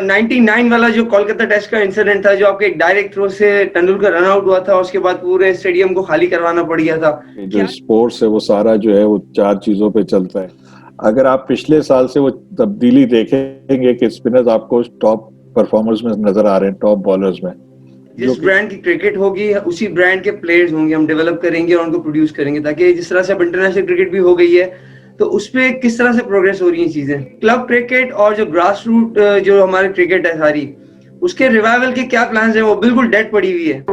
99 वाला जो कोलकाता टेस्ट का इंसिडेंट था, जो आपके एक डायरेक्ट थ्रो से तेंदुलकर रन आउट हुआ था, उसके बाद पूरे स्टेडियम को खाली करवाना पड़ गया था। जो स्पोर्ट्स है वो सारा जो है वो चार चीजों पे चलता है। अगर आप पिछले साल से वो तब्दीली देखेंगे कि स्पिनर्स आपको टॉप परफॉर्मर्स में नजर आ रहे हैं, टॉप बॉलर्स में। जिस ब्रांड की क्रिकेट होगी उसी ब्रांड के प्लेयर्स होंगे, हम डेवलप करेंगे और उनको प्रोड्यूस करेंगे, ताकि जिस तरह से अब इंटरनेशनल क्रिकेट भी हो गई है तो उसमें किस तरह से प्रोग्रेस हो रही है चीजें। क्लब क्रिकेट और जो ग्रास रूट जो हमारी क्रिकेट है सारी, उसके रिवाइवल के क्या प्लान्स हैं? वो बिल्कुल डेड पड़ी हुई है।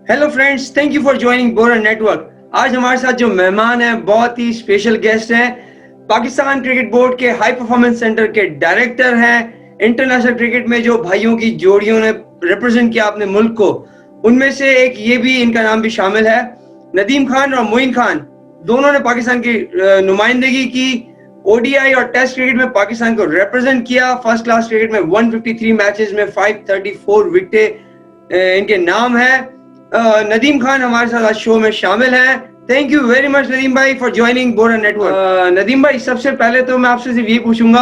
Hello friends, thank you for joining Boran network. आज हमारे साथ जो मेहमान हैं बहुत ही स्पेशल गेस्ट हैं। पाकिस्तान क्रिकेट बोर्ड के हाई परफॉर्मेंस सेंटर के डायरेक्टर हैं। इंटरनेशनल क्रिकेट में जो भाइयों की जोड़ियों ने रिप्रेजेंट किया अपने मुल्क को, उनमें से एक ये भी, इनका नाम भी शामिल है। नदीम खान और मोइन खान दोनों ने पाकिस्तान की नुमाइंदगी की। ओडीआई और टेस्ट क्रिकेट में पाकिस्तान को रिप्रेजेंट किया। फर्स्ट क्लास क्रिकेट में 153 मैचेस में 534 विकेटें इनके नाम है। नदीम खान हमारे साथ आज शो में शामिल हैं। Thank you very much Nadeem भाई for joining Boran network. Nadeem भाई, सबसे पहले तो मैं आपसे सिर्फ ये पूछूंगा,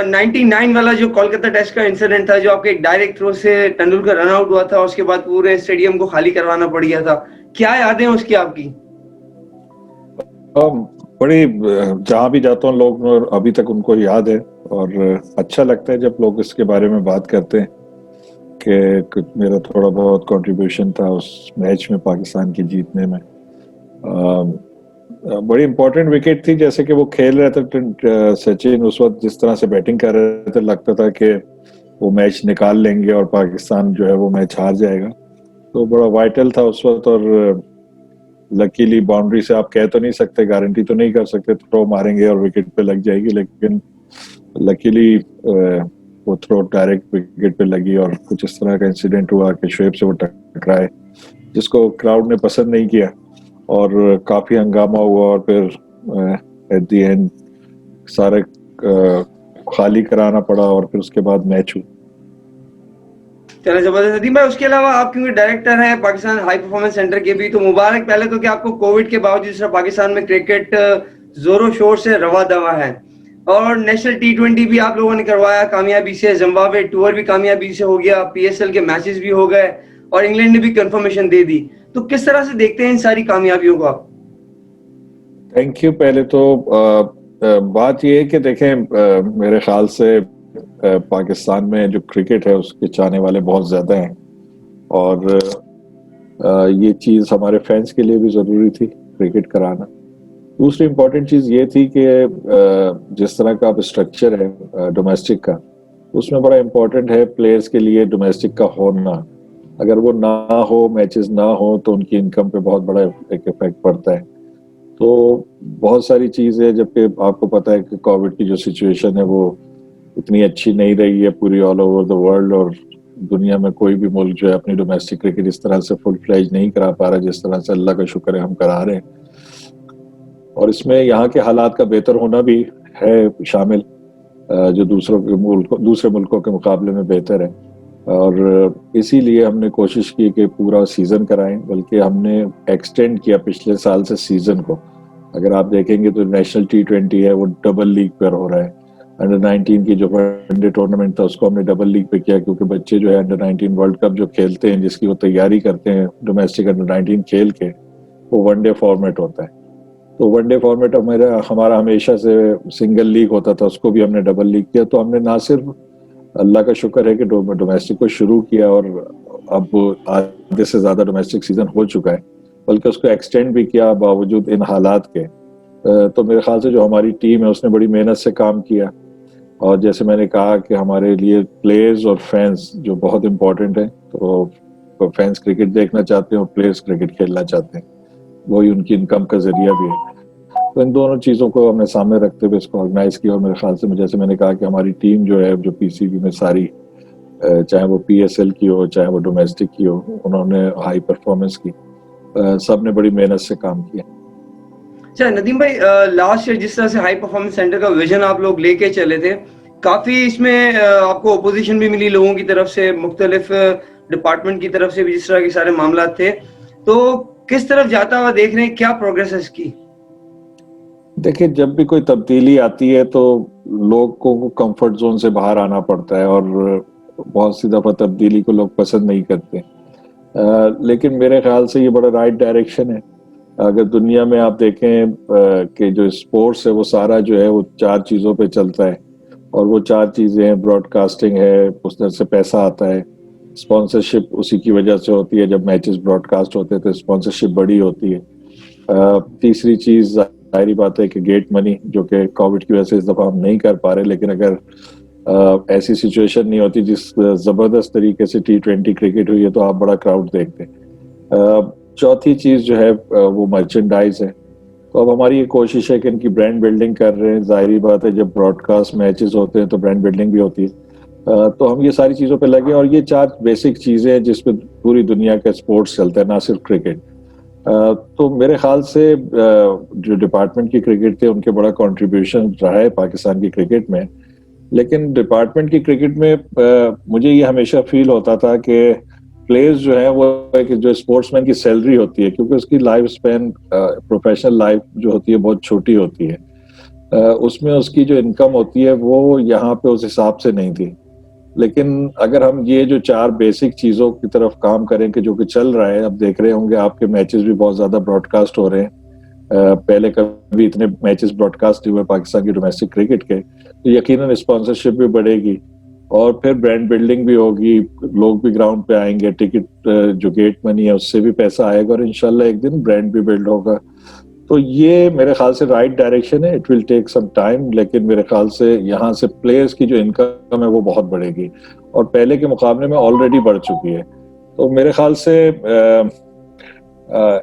99 वाला जो कोलकाता टेस्ट का इंसिडेंट था, जो आपके एक डायरेक्ट थ्रो से तेंदुलकर रन आउट हुआ था, उसके बाद पूरे स्टेडियम को खाली करवाना पड़ गया था, क्या यादें हैं उसकी आपकी? बड़ी, जहां भी जाता हूँ लोग अभी तक उनको याद है, और अच्छा लगता है जब लोग इसके बारे में बात करते हैं कि मेरा थोड़ा बहुत कंट्रीब्यूशन था उस मैच में पाकिस्तान की जीतने में। बड़ी इंपॉर्टेंट विकेट थी। जैसे कि वो खेल रहे थे सचिन, उस वक्त जिस तरह से बैटिंग कर रहे थे, लगता था कि वो मैच निकाल लेंगे और पाकिस्तान जो है वो मैच हार जाएगा। तो बड़ा वाइटल था उस वक्त। और लकीली बाउंड्री से आप कह तो नहीं सकते, गारंटी तो नहीं कर सकते थ्रो मारेंगे और विकेट पे लग जाएगी, लेकिन लकीली वो थ्रो डायरेक्ट विकेट पे लगी। और कुछ इस तरह का इंसिडेंट हुआ कि शोएब से वो टकराए, जिसको क्राउड ने पसंद नहीं किया और काफी हंगामा हुआ। और फिर एट द एंड सारे खाली कराना पड़ा और फिर उसके बाद मैच हुआ। चलो जबरदस्त। नदीम भाई, उसके अलावा आप क्योंकि डायरेक्टर हैं पाकिस्तान हाई परफॉर्मेंस सेंटर के भी, तो मुबारक पहले तो कि आपको कोविड के बावजूद पाकिस्तान में क्रिकेट जोरों शोर से रवा दवा है। और नेशनल T20 भी आप लोगों ने करवाया कामयाबी से, जिम्बाब्वे टूर भी कामयाबी से हो गया, PSL के मैचेस भी हो गए और इंग्लैंड ने भी कंफर्मेशन दे दी। तो किस तरह से देखते हैं इन सारी कामयाबियों को आप? Thank you. पहले तो बात ये है कि देखें, मेरे ख्याल से पाकिस्तान में जो क्रिकेट है उसके चाहने वाले बहुत ज्यादा हैं, और ये चीज हमारे फैंस के लिए भी जरूरी थी क्रिकेट कराना। दूसरी इम्पोर्टेंट चीज ये थी कि जिस तरह का अब स्ट्रक्चर है डोमेस्टिक का, उसमें बड़ा इम्पोर्टेंट है प्लेयर्स के लिए डोमेस्टिक का होना। अगर वो ना हो, मैचेस ना हो, तो उनकी इनकम पे बहुत बड़ा एक इफेक्ट पड़ता है। तो बहुत सारी चीजें, जबकि आपको पता है कि कोविड की जो सिचुएशन है वो इतनी अच्छी नहीं रही है पूरी ऑल ओवर द वर्ल्ड, और दुनिया में कोई भी मुल्क जो है अपनी डोमेस्टिक क्रिकेट इस तरह से फुल फ्लेज नहीं करा पा रहा जिस तरह से अल्लाह का शुक्र है हम करा रहे हैं। और इसमें यहाँ के हालात का बेहतर होना भी है शामिल, जो दूसरे मुल्कों के मुकाबले में बेहतर है। और इसीलिए हमने कोशिश की कि पूरा सीजन कराएं, बल्कि हमने एक्सटेंड किया पिछले साल से सीजन को। अगर आप देखेंगे तो नेशनल T20 है वो डबल लीग पर हो रहा है। अंडर 19 की जो वनडे टूर्नामेंट था उसको हमने डबल लीग पे किया, क्योंकि बच्चे जो है अंडर 19 वर्ल्ड कप जो खेलते हैं, जिसकी वो तैयारी करते हैं डोमेस्टिक अंडर 19 खेल के, वो वनडे फॉर्मेट होता है। तो वनडे फॉर्मेट हमारा हमेशा से सिंगल लीग होता था, उसको भी हमने डबल लीग किया। तो हमने ना सिर्फ, अल्लाह का शुक्र है कि डोमेस्टिक को शुरू किया और अब आधे से ज्यादा डोमेस्टिक सीजन हो चुका है, बल्कि उसको एक्सटेंड भी किया बावजूद इन हालात के। तो मेरे ख्याल से जो हमारी टीम है उसने बड़ी मेहनत से काम किया। और जैसे मैंने कहा कि हमारे लिए प्लेयर्स और फैंस जो बहुत इंपॉर्टेंट है, तो फैंस क्रिकेट देखना चाहते हैं और प्लेयर्स क्रिकेट खेलना चाहते हैं, वही उनकी इनकम का जरिया भी है। तो इन दोनों चीज़ों को हमने सामने रखते हुए इसको ऑर्गेनाइज किया। और मेरे ख्याल से, जैसे मैंने कहा कि हमारी टीम जो है, जो PCB में सारी चाहे वो PSL की हो, चाहे वो डोमेस्टिक की हो, उन्होंने हाई परफॉर्मेंस की, सब ने बड़ी मेहनत से काम किया। अच्छा नदीम भाई, लास्ट ईयर जिस तरह से हाई परफॉर्मेंस सेंटर का विजन आप लोग लेके चले थे, काफी इसमें आपको अपोजिशन भी मिली लोगों की तरफ से, मुख्तलिफ डिपार्टमेंट की तरफ से भी, जिस तरह के सारे मामला थे, तो किस तरफ जाता हुआ देख रहे हैं, क्या प्रोग्रेस है इसकी? देखिए, जब भी कोई तब्दीली आती है तो लोगों को कंफर्ट जोन से बाहर आना पड़ता है, और बहुत सी दफा तब्दीली को लोग पसंद नहीं करते। लेकिन मेरे ख्याल से ये बड़ा राइट डायरेक्शन है। अगर दुनिया में आप देखें कि जो स्पोर्ट्स है वो सारा जो है वो 4 चीज़ों पे चलता है, और वो 4 चीज़ें हैं, ब्रॉडकास्टिंग है, उस तरह से पैसा आता है, स्पॉन्सरशिप उसी की वजह से होती है, जब मैचेस ब्रॉडकास्ट होते हैं तो स्पॉन्सरशिप बड़ी होती है। तीसरी चीज़ जाहिर बात है कि गेट मनी, जो कि कोविड की वजह से इस दफ़ा हम नहीं कर पा रहे, लेकिन अगर ऐसी सिचुएशन नहीं होती जिस ज़बरदस्त तरीके से T20 क्रिकेट हुई है तो आप बड़ा क्राउड देखते हैं। चौथी चीज़ जो है वो मर्चेंडाइज है। तो अब हमारी ये कोशिश है कि इनकी ब्रांड बिल्डिंग कर रहे हैं। जाहिर बात है, जब ब्रॉडकास्ट मैचेस होते हैं तो ब्रांड बिल्डिंग भी होती है। तो हम ये सारी चीज़ों पे लगे, और ये 4 बेसिक चीज़ें हैं जिस पे पूरी दुनिया का स्पोर्ट्स चलता है, ना सिर्फ क्रिकेट। तो मेरे ख्याल से जो डिपार्टमेंट की क्रिकेट थे उनके बड़ा कंट्रीब्यूशन रहा है पाकिस्तान की क्रिकेट में। लेकिन डिपार्टमेंट की क्रिकेट में मुझे ये हमेशा फील होता था कि प्लेयर्स जो है वो एक जो स्पोर्ट्समैन की सैलरी होती है, क्योंकि उसकी लाइफ स्पैन प्रोफेशनल लाइफ जो होती है बहुत छोटी होती है। उसमें उसकी जो इनकम होती है वो यहाँ पे उस हिसाब से नहीं थी। लेकिन अगर हम ये जो 4 बेसिक चीज़ों की तरफ काम करें कि जो कि चल रहा है, अब देख रहे होंगे आपके मैचेस भी बहुत ज़्यादा ब्रॉडकास्ट हो रहे हैं। पहले कभी इतने मैचेस ब्रॉडकास्ट हुए पाकिस्तान की डोमेस्टिक क्रिकेट के, तो यकीनन स्पॉन्सरशिप भी बढ़ेगी, और फिर ब्रांड बिल्डिंग भी होगी, लोग भी ग्राउंड पे आएंगे, टिकट जो गेट मनी है उससे भी पैसा आएगा, और इंशाल्लाह एक दिन ब्रांड भी बिल्ड होगा। तो ये मेरे ख्याल से राइट डायरेक्शन है। It will take some time, लेकिन मेरे ख्याल से यहाँ से प्लेयर्स की जो इनकम है वो बहुत बढ़ेगी, और पहले के मुकाबले में ऑलरेडी बढ़ चुकी है। तो मेरे ख्याल से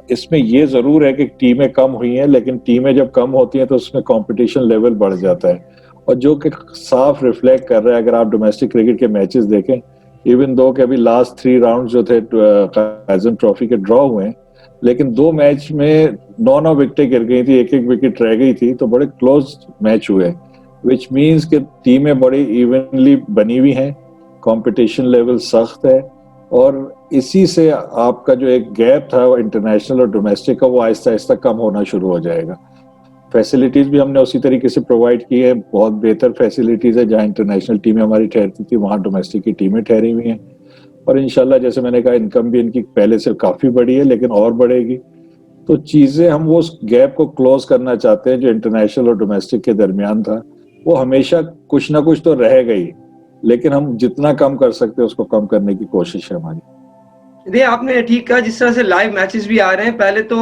इसमें ये जरूर है कि टीमें कम हुई हैं, लेकिन टीमें जब कम होती हैं तो उसमें कंपटीशन लेवल बढ़ जाता है, और जो कि साफ रिफ्लेक्ट कर रहा है। अगर आप डोमेस्टिक क्रिकेट के मैचेस देखें, इवन दो के अभी लास्ट 3 राउंड जो थे काइजन ट्रॉफी के ड्रॉ हुए हैं, लेकिन 2 मैच में 9 विकेटें गिर गई थी, एक विकेट रह गई थी, तो बड़े क्लोज मैच हुए, विच मीन्स कि टीमें बड़ी इवनली बनी हुई हैं, कंपटीशन लेवल सख्त है, और इसी से आपका जो एक गैप था इंटरनेशनल और डोमेस्टिक का, वो आहिस्ता आहिस्ता कम होना शुरू हो जाएगा। फैसिलिटीज भी हमने उसी तरीके से प्रोवाइड की है, बहुत बेहतर फैसिलिटीज है। जहाँ इंटरनेशनल टीमें हमारी ठहरती थी वहाँ डोमेस्टिक की टीमें ठहरी हुई हैं, और इंशाल्लाह जैसे मैंने कहा इनकम भी इनकी पहले से काफी बढ़ी है, लेकिन और बढ़ेगी। तो चीजें हम वो उस गैप को क्लोज करना चाहते हैं जो इंटरनेशनल और डोमेस्टिक के दरमियान था। वो हमेशा कुछ ना कुछ तो रहेगा ही, लेकिन हम जितना कम कर सकते हैं उसको कम करने की कोशिश है हमारी। देखिए, आपने ठीक कहा, जिस तरह से लाइव मैचेस भी आ रहे हैं, पहले तो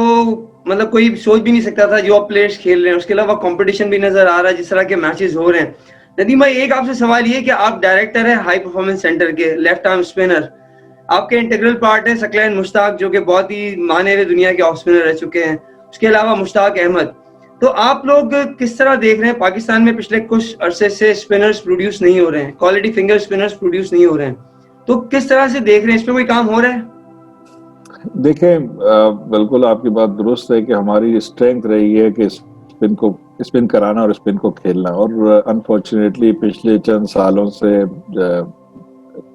मतलब कोई सोच भी नहीं सकता था जो आप प्लेयर्स खेल रहे हैं, उसके अलावा कंपटीशन भी नजर आ रहा है जिस तरह के मैचेस हो रहे हैं। नदीम भाई, एक आपसे सवाल ये कि आप डायरेक्टर है हाई परफॉर्मेंस सेंटर के, लेफ्ट आर्म स्पिनर, आपके इंटीग्रल पार्ट है सकलैन मुश्ताक, जो कि बहुत ही माने हुए दुनिया के ऑफ स्पिनर रह चुके हैं, उसके अलावा मुश्ताक अहमद। तो आप लोग किस तरह देख रहे हैं, पाकिस्तान में पिछले कुछ अरसे से स्पिनर्स प्रोड्यूस नहीं हो रहे हैं, क्वालिटी फिंगर स्पिनर्स प्रोड्यूस नहीं हो रहे हैं, तो किस तरह से देख रहे हैं, इस पर कोई काम हो रहा है? देखें, बिल्कुल आपकी बात दुरुस्त है कि हमारी स्ट्रेंथ रही है कि स्पिन कराना और स्पिन को खेलना, और अनफॉर्चुनेटली पिछले चंद सालों से,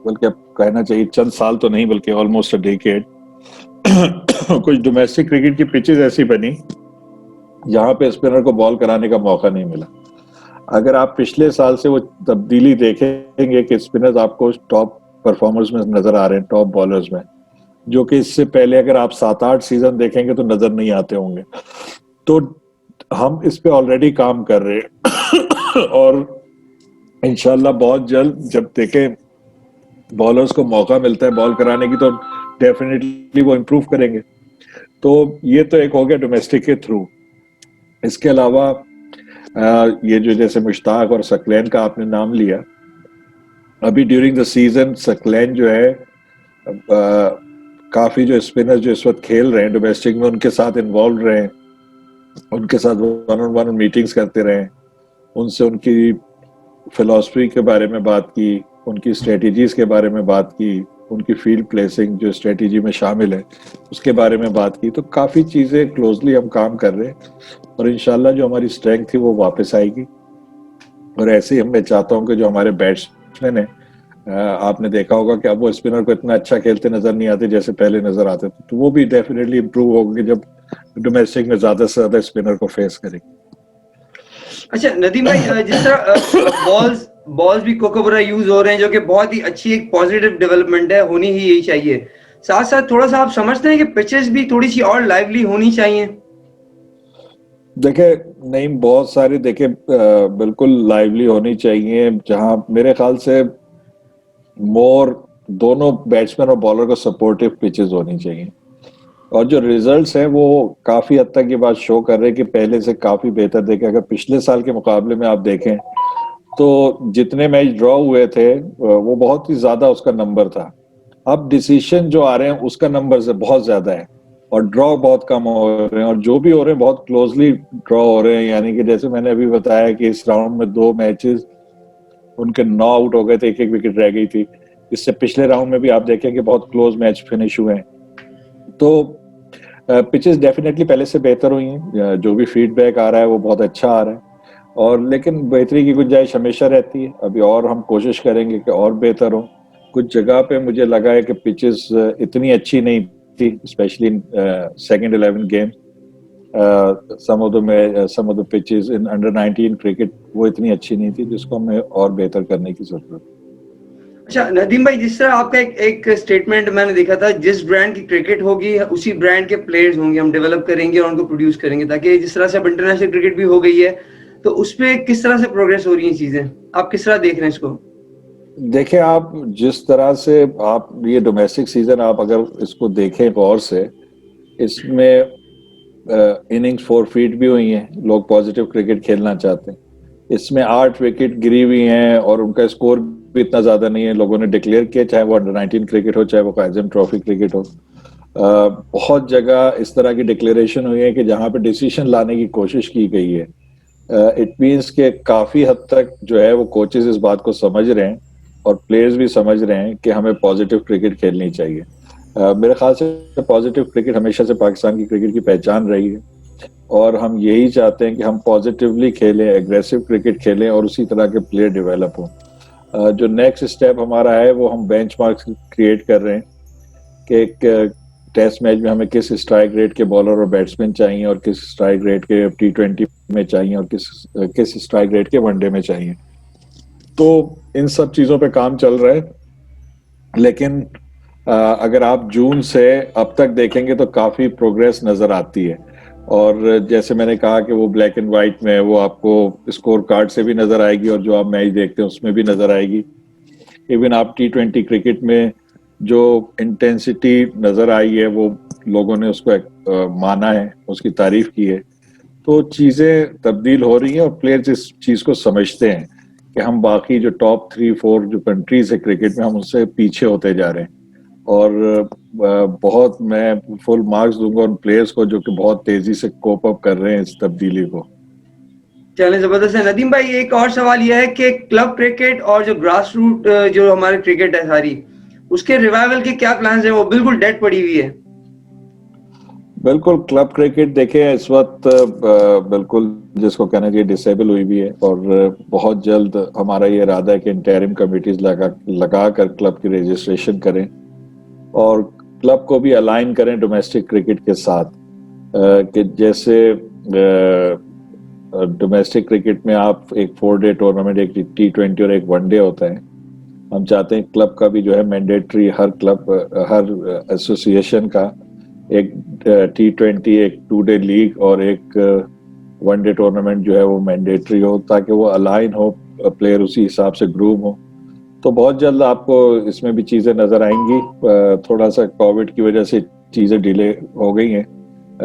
बल्कि अब कहना चाहिए चंद साल तो नहीं बल्कि ऑलमोस्ट अ डेकेड, कुछ डोमेस्टिक क्रिकेट की पिचेस ऐसी बनी जहां पे स्पिनर को बॉल कराने का मौका नहीं मिला। अगर आप पिछले साल से वो तब्दीली देखेंगे कि स्पिनर्स आपको टॉप परफॉर्मर्स में नजर आ रहे हैं, टॉप बॉलर्स में, जो कि इससे पहले अगर आप 7-8 सीजन देखेंगे तो नजर नहीं आते होंगे। तो हम इस पे ऑलरेडी काम कर रहे हैं, और इंशाल्लाह बहुत जल्द जब देखें बॉलर्स को मौका मिलता है बॉल कराने की तो डेफिनेटली वो इम्प्रूव करेंगे। तो ये तो एक हो गया डोमेस्टिक के थ्रू। इसके अलावा ये जो जैसे मुश्ताक और सकलैन का आपने नाम लिया, अभी ड्यूरिंग द सीजन सकलैन जो है काफी जो स्पिनर जो इस वक्त खेल रहे हैं डोमेस्टिक में उनके साथ इन्वॉल्व रहे, उनके साथ वन ऑन वन मीटिंग्स करते रहे, उनसे उनकी फिलॉसफी के बारे में बात की, उनकी स्ट्रेटजीज के बारे में बात की, उनकी फील्ड प्लेसिंग जो स्ट्रेटजी में शामिल है उसके बारे में बात की। तो काफ़ी चीज़ें क्लोजली हम काम कर रहे हैं और इंशाल्लाह जो हमारी स्ट्रेंथ थी वो वापस आएगी। और ऐसे ही मैं चाहता हूँ कि जो हमारे बैट्समैन हैं, आपने देखा होगा कि अब वो स्पिनर को इतना अच्छा खेलते नजर नहीं आते जैसे पहले नजर आते थे, तो वो भी डेफिनेटली इम्प्रूव होंगे जब डोमेस्टिक में ज्यादा से ज्यादा स्पिनर को फेस करेंगे। अच्छा नदीम भाई, जिस तरह बॉल्स भी कोकोबरा यूज हो रहे हैं, जो कि बहुत ही अच्छी एक पॉजिटिव डेवलपमेंट है, होनी ही यही चाहिए। साथ साथ थोड़ा सा आप समझते हैं कि पिचेस भी थोड़ी सी और लाइवली होनी चाहिए? देखे नहीं, बहुत सारी देखे बिल्कुल लाइवली होनी चाहिए, जहां मेरे ख्याल से मोर दोनों बैट्समैन और बॉलर को सपोर्टिव पिचेस होनी चाहिए। और जो रिजल्ट्स हैं वो काफी हद तक ये बात शो कर रहे हैं कि पहले से काफी बेहतर। देखें, अगर पिछले साल के मुकाबले में आप देखें तो जितने मैच ड्रॉ हुए थे वो बहुत ही ज्यादा उसका नंबर था। अब डिसीजन जो आ रहे हैं उसका नंबर से बहुत ज्यादा है और ड्रॉ बहुत कम हो रहे हैं, और जो भी हो रहे हैं बहुत क्लोजली ड्रॉ हो रहे हैं। यानी कि जैसे मैंने अभी बताया कि इस राउंड में 2 मैचेस उनके 9 आउट हो गए थे, 1-1 विकेट रह गई थी। इससे पिछले राउंड में भी आप देखें कि बहुत क्लोज मैच फिनिश हुए हैं। तो पिचेस डेफिनेटली पहले से बेहतर हुई हैं, जो भी फीडबैक आ रहा है वो बहुत अच्छा आ रहा है, और लेकिन बेहतरी की गुंजाइश हमेशा रहती है। अभी और हम कोशिश करेंगे कि और बेहतर हो। कुछ जगह पे मुझे लगा है कि पिचेस इतनी अच्छी नहीं थी, specially in second 11 game. Some of the pitches in under 19 cricket वो इतनी अच्छी नहीं थी, जिसको हमें और बेहतर करने की जरूरत है। अच्छा नदीम भाई, जिस तरह आपका एक स्टेटमेंट मैंने देखा था, जिस ब्रांड की क्रिकेट होगी उसी ब्रांड के प्लेयर्स होंगे, हम डेवलप करेंगे और उनको प्रोड्यूस करेंगे, ताकि जिस तरह से अब इंटरनेशनल क्रिकेट भी हो गई है तो उसमें किस तरह से प्रोग्रेस हो रही है चीजें, आप किस तरह देख रहे हैं इसको? देखिए, आप जिस तरह से आप ये डोमेस्टिक सीजन आप अगर इसको देखें गौर से, इसमें इनिंग्स फॉरफीट भी हुई हैं, लोग पॉजिटिव क्रिकेट खेलना चाहते हैं। इसमें 8 विकेट गिरी हुई हैं और उनका स्कोर भी इतना ज्यादा नहीं है, लोगों ने डिक्लेयर किया, चाहे वो अंडर 19 क्रिकेट हो, चाहे वो काइजम ट्रॉफी क्रिकेट हो। बहुत जगह इस तरह की डिक्लेरेशन हुई है कि जहां पे डिसीजन लाने की कोशिश की गई है। इट मीन्स के काफी हद तक जो है वो कोचेस इस बात को समझ रहे हैं और प्लेयर्स भी समझ रहे हैं कि हमें पॉजिटिव क्रिकेट खेलनी चाहिए। मेरे ख्याल से पॉजिटिव क्रिकेट हमेशा से पाकिस्तान की क्रिकेट की पहचान रही है, और हम यही चाहते हैं कि हम पॉजिटिवली खेलें, एग्रेसिव क्रिकेट खेलें और उसी तरह के प्लेयर डेवलप हों। जो नेक्स्ट स्टेप हमारा है वो हम बेंचमार्क क्रिएट कर रहे हैं कि एक टेस्ट मैच में हमें किस स्ट्राइक रेट के बॉलर और बैट्समैन चाहिए, और किस स्ट्राइक रेट के T20 में चाहिए, और किस स्ट्राइक रेट के वनडे में चाहिए। तो इन सब चीजों पे काम चल रहा है, लेकिन अगर आप जून से अब तक देखेंगे तो काफी प्रोग्रेस नजर आती है। और जैसे मैंने कहा कि वो ब्लैक एंड व्हाइट में वो आपको स्कोर कार्ड से भी नजर आएगी, और जो आप मैच देखते हैं उसमें भी नजर आएगी। इवन आप T20 क्रिकेट में जो इंटेंसिटी नजर आई है वो लोगों ने उसको माना है, उसकी तारीफ की है। तो चीजें तब्दील हो रही हैं और प्लेयर्स इस चीज को समझते हैं कि हम बाकी जो टॉप 3-4 जो कंट्रीज है क्रिकेट में, हम उससे पीछे होते जा रहे हैं। और बहुत मैं फुल मार्क्स दूंगा उन प्लेयर्स को जो कि बहुत तेजी से कोप अप कर रहे हैं इस तब्दीली को। चलिए, जबरदस्त है। नदीम भाई, एक और सवाल यह है कि क्लब क्रिकेट और जो ग्रास रूट जो हमारी क्रिकेट है सारी, उसके रिवाइवल के क्या प्लान्स हैं? वो बिल्कुल डेड पड़ी हुई है। बिल्कुल, क्लब क्रिकेट देखे इस वक्त बिल्कुल जिसको कहना चाहिए डिसेबल हुई भी है, और बहुत जल्द हमारा ये इरादा है कि इंटरिम कमिटीज लगा कर क्लब की रजिस्ट्रेशन करें और क्लब को भी अलाइन करें डोमेस्टिक क्रिकेट के साथ। कि जैसे डोमेस्टिक क्रिकेट में आप एक 4-डे टूर्नामेंट, एक T20 और एक वनडे होता है। हम चाहते हैं क्लब का भी जो है मैंडेटरी, हर क्लब हर एसोसिएशन का एक T20, एक 2-डे लीग और एक वनडे टूर्नामेंट जो है वो मैंडेटरी हो, ताकि वो अलाइन हो, प्लेयर उसी हिसाब से ग्रूम हो। तो बहुत जल्द आपको इसमें भी चीजें नजर आएंगी। थोड़ा सा कोविड की वजह से चीजें डिले हो गई हैं,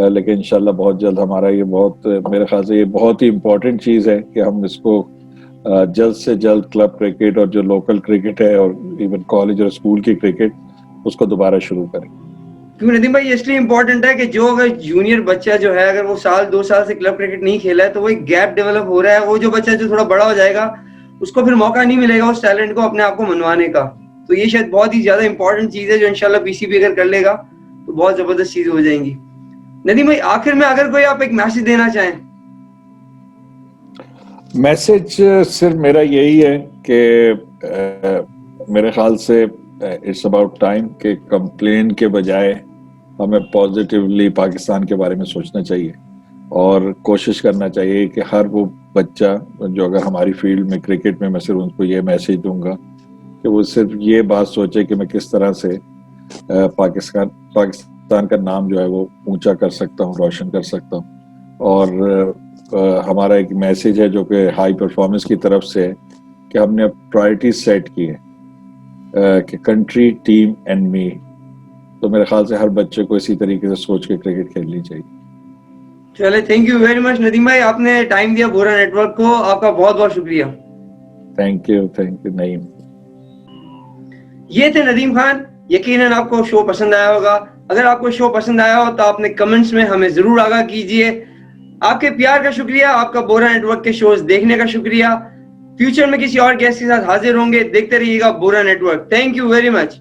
लेकिन इंशाल्लाह बहुत जल्द हमारा ये मेरे ख्याल से ये बहुत ही इम्पोर्टेंट चीज है कि हम इसको जल्द से जल्द क्लब क्रिकेट और जो लोकल क्रिकेट है और इवन कॉलेज और स्कूल की क्रिकेट उसको दोबारा शुरू करें। क्योंकि नदीम भाई, इसलिए इम्पोर्टेंट है कि जो अगर जूनियर बच्चा जो है, अगर वो 1-2 साल से क्लब क्रिकेट नहीं खेला है, तो वो एक गैप डेवलप हो रहा है। वो जो बच्चा जो थोड़ा बड़ा हो जाएगा उसको फिर मौका नहीं मिलेगा उस टैलेंट को अपने आप को मनवाने का। तो ये शायद बहुत ही ज्यादा इंपॉर्टेंट चीज है जो इंशाल्लाह पीसीबी अगर कर लेगा तो बहुत जबरदस्त चीज हो जाएंगी। नदीम भाई, आखिर में अगर कोई आप एक मैसेज देना चाहें। मैसेज सिर्फ मेरा यही है कि मेरे ख्याल से इट्स अबाउट टाइम कि कंप्लेन के बजाय हमें पॉजिटिवली पाकिस्तान के बारे में सोचना चाहिए और कोशिश करना चाहिए कि हर वो बच्चा जो अगर हमारी फील्ड में क्रिकेट में, मैं सिर्फ उनको ये मैसेज दूंगा कि वो सिर्फ ये बात सोचे कि मैं किस तरह से पाकिस्तान का नाम जो है वो ऊंचा कर सकता हूँ, रोशन कर सकता हूँ। और हमारा एक मैसेज है जो कि हाई परफॉर्मेंस की तरफ से है कि हमने प्रायोरिटी सेट की है कि कंट्री, टीम एंड मी। तो मेरे ख्याल से हर बच्चे को इसी तरीके से सोच के क्रिकेट खेलनी चाहिए। चले, thank you very much Nadeem भाई, आपने टाइम दिया बोरा नेटवर्क को, आपका बहुत बहुत शुक्रिया। Thank you Naeem. ये थे नदीम खान। यकीनन आपको शो पसंद आया होगा। अगर आपको शो पसंद आया हो तो आपने कमेंट्स में हमें जरूर आगाह कीजिए। आपके प्यार का शुक्रिया, आपका बोरा नेटवर्क के शोज देखने का शुक्रिया। फ्यूचर में किसी और गेस्ट के साथ हाजिर होंगे। देखते रहिएगा Bora network. Thank you very much.